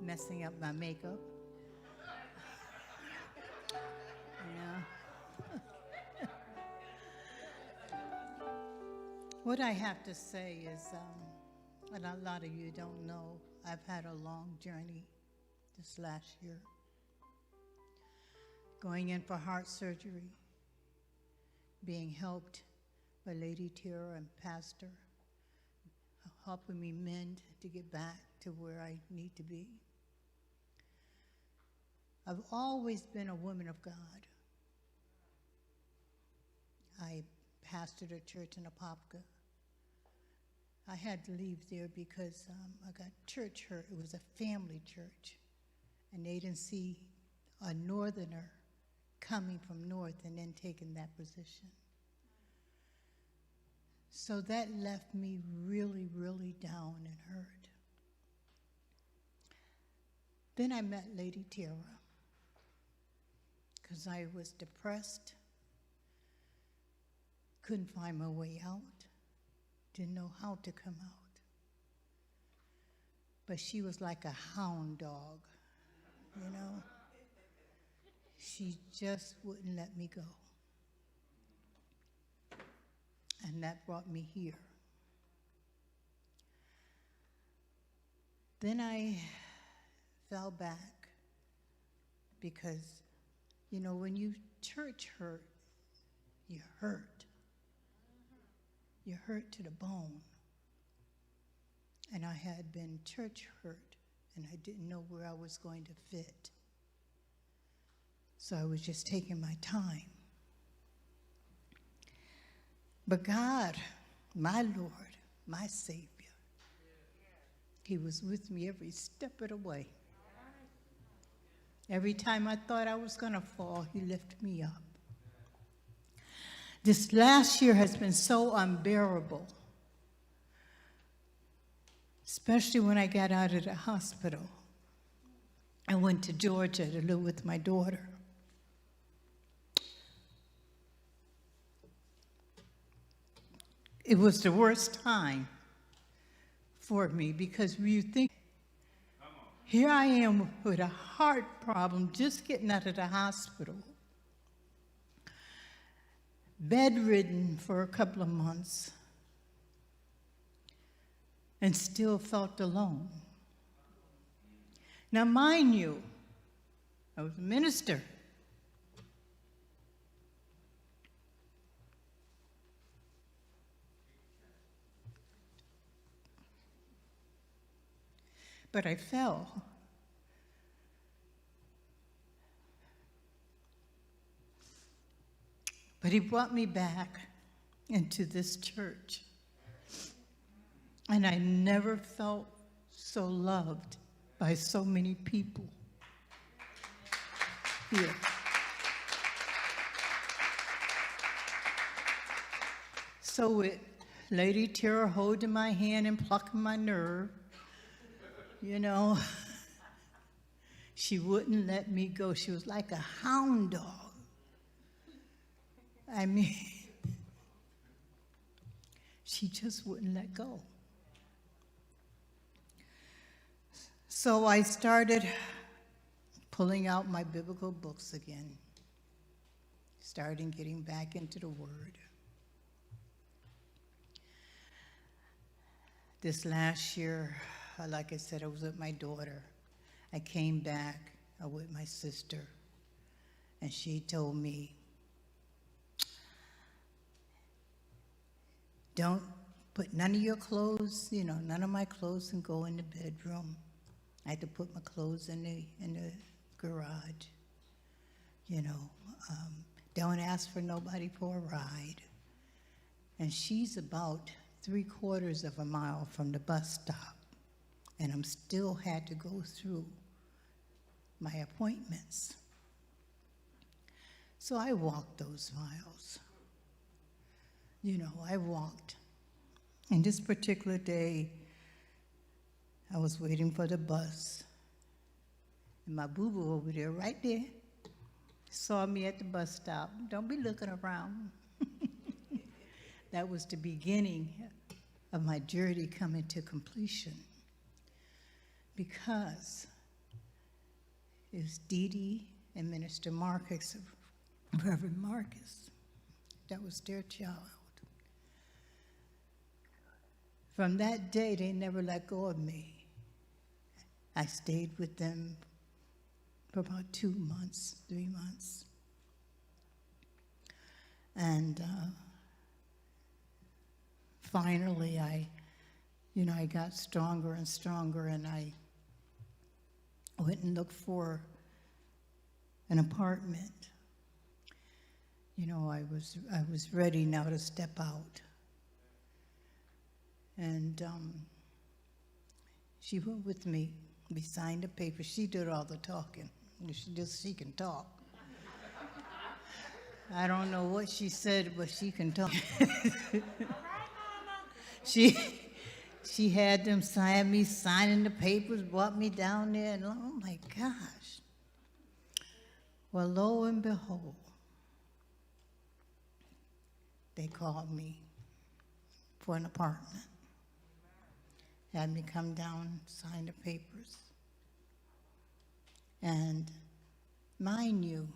messing up my makeup. Yeah. What I have to say is, and a lot of you don't know, I've had a long journey this last year. Going in for heart surgery, being helped by Lady Tara and Pastor, helping me mend to get back to where I need to be. I've always been a woman of God. I pastored a church in Apopka. I had to leave there because I got church hurt. It was a family church, and they didn't see a northerner coming from north and then taking that position. So that left me really, really down and hurt. Then I met Lady Tara because I was depressed, couldn't find my way out, didn't know how to come out. But she was like a hound dog, you know? She just wouldn't let me go. And that brought me here. Then I fell back because, you know, when you church hurt, you hurt. You hurt to the bone. And I had been church hurt, and I didn't know where I was going to fit. So I was just taking my time. But God, my Lord, my Savior, He was with me every step of the way. Every time I thought I was going to fall, He lifted me up. This last year has been so unbearable, especially when I got out of the hospital. I went to Georgia to live with my daughter. It was the worst time for me because you think, here I am with a heart problem, just getting out of the hospital, bedridden for a couple of months, and still felt alone. Now, mind you, I was a minister. But I fell. But He brought me back into this church. And I never felt so loved by so many people here. So with Lady Tara holding my hand and plucking my nerve, you know, she wouldn't let me go. She was like a hound dog. I mean, she just wouldn't let go. So I started pulling out my biblical books again, starting getting back into the Word. This last year, like I said, I was with my daughter. I came back with my sister, and she told me, don't put none of your clothes, you know, none of my clothes, and go in the bedroom. I had to put my clothes in the garage. You know, don't ask for nobody for a ride. And she's about 3/4 of a mile from the bus stop, and I'm still had to go through my appointments. So I walked those miles. You know, I walked. And this particular day, I was waiting for the bus. And my boo-boo over there, right there, saw me at the bus stop. Don't be looking around. That was the beginning of my journey coming to completion. Because It was Dee Dee and Minister Marcus, Reverend Marcus. That was their child. From that day, they never let go of me. I stayed with them for about 2 months, 3 months. And finally, I got stronger and stronger, and I went and looked for an apartment. I was ready now to step out. And she went with me. We signed a paper. She did all the talking. She can talk. I don't know what she said, but she can talk. She had them signing the papers, brought me down there, and oh my gosh. Well, lo and behold, they called me for an apartment. Had me come down, sign the papers. And mind you,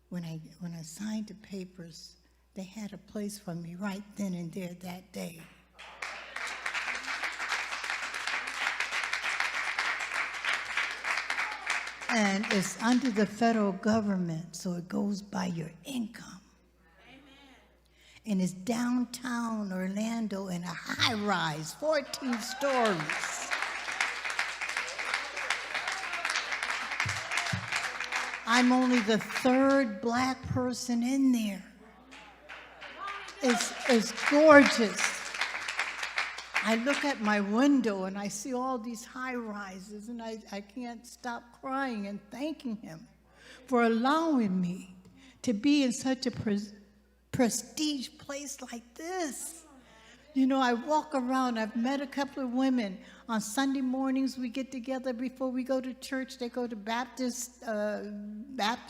when I signed the papers, they had a place for me right then and there that day. And it's under the federal government, so it goes by your income. And it's downtown Orlando in a high-rise, 14 stories. I'm only the third black person in there. It's gorgeous. I look at my window and I see all these high-rises, and I can't stop crying and thanking him for allowing me to be in such a prestige place like this. I walk around. I've met a couple of women. On Sunday mornings, we get together before we go to church. They go to Baptist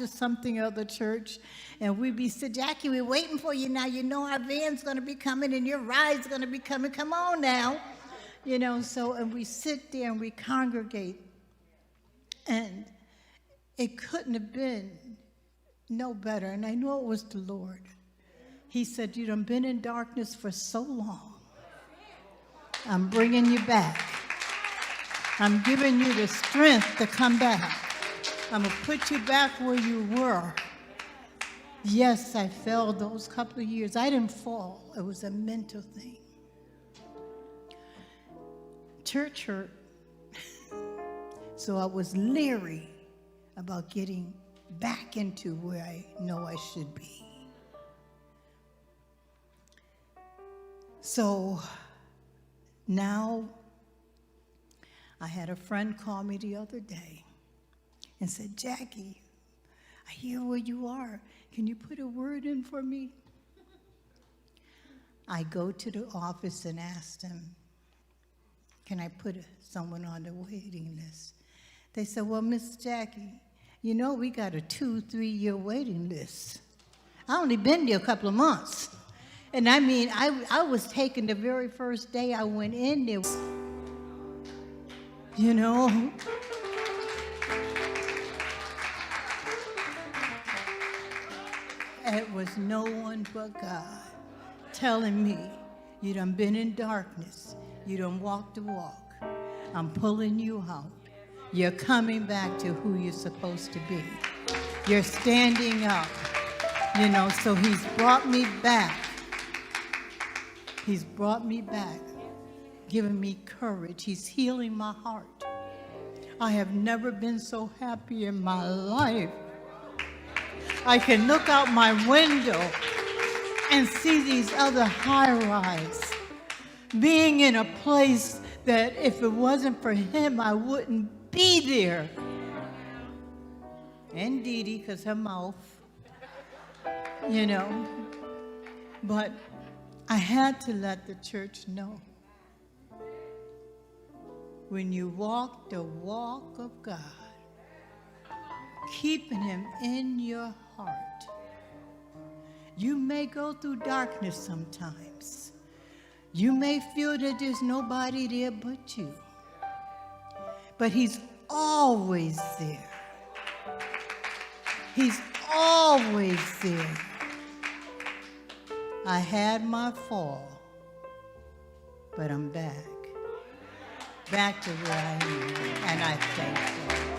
something other church. And we be said, Jackie, we're waiting for you now. Our van's going to be coming and your ride's going to be coming. Come on now. And we sit there and we congregate. And it couldn't have been no better. And I know it was the Lord. He said, you done been in darkness for so long. I'm bringing you back. I'm giving you the strength to come back. I'm going to put you back where you were. Yes, I fell those couple of years. I didn't fall. It was a mental thing. Church hurt. So I was leery about getting back into where I know I should be. So now, I had a friend call me the other day and said, Jackie, I hear where you are. Can you put a word in for me? I go to the office and ask them, can I put someone on the waiting list? They said, well, Miss Jackie, we got a 2-3 year waiting list. I only been there a couple of months. And I was taken the very first day I went in there. It was no one but God telling me, you done been in darkness. You done walked the walk. I'm pulling you out. You're coming back to who you're supposed to be. You're standing up. So he's brought me back. He's brought me back, giving me courage. He's healing my heart. I have never been so happy in my life. I can look out my window and see these other high-rise, being in a place that if it wasn't for him, I wouldn't be there. And Dee Dee, because her mouth, But I had to let the church know. When you walk the walk of God, keeping him in your heart, you may go through darkness sometimes. You may feel that there's nobody there but you. But he's always there. He's always there. I had my fall, but I'm back to where I am, and I thank God.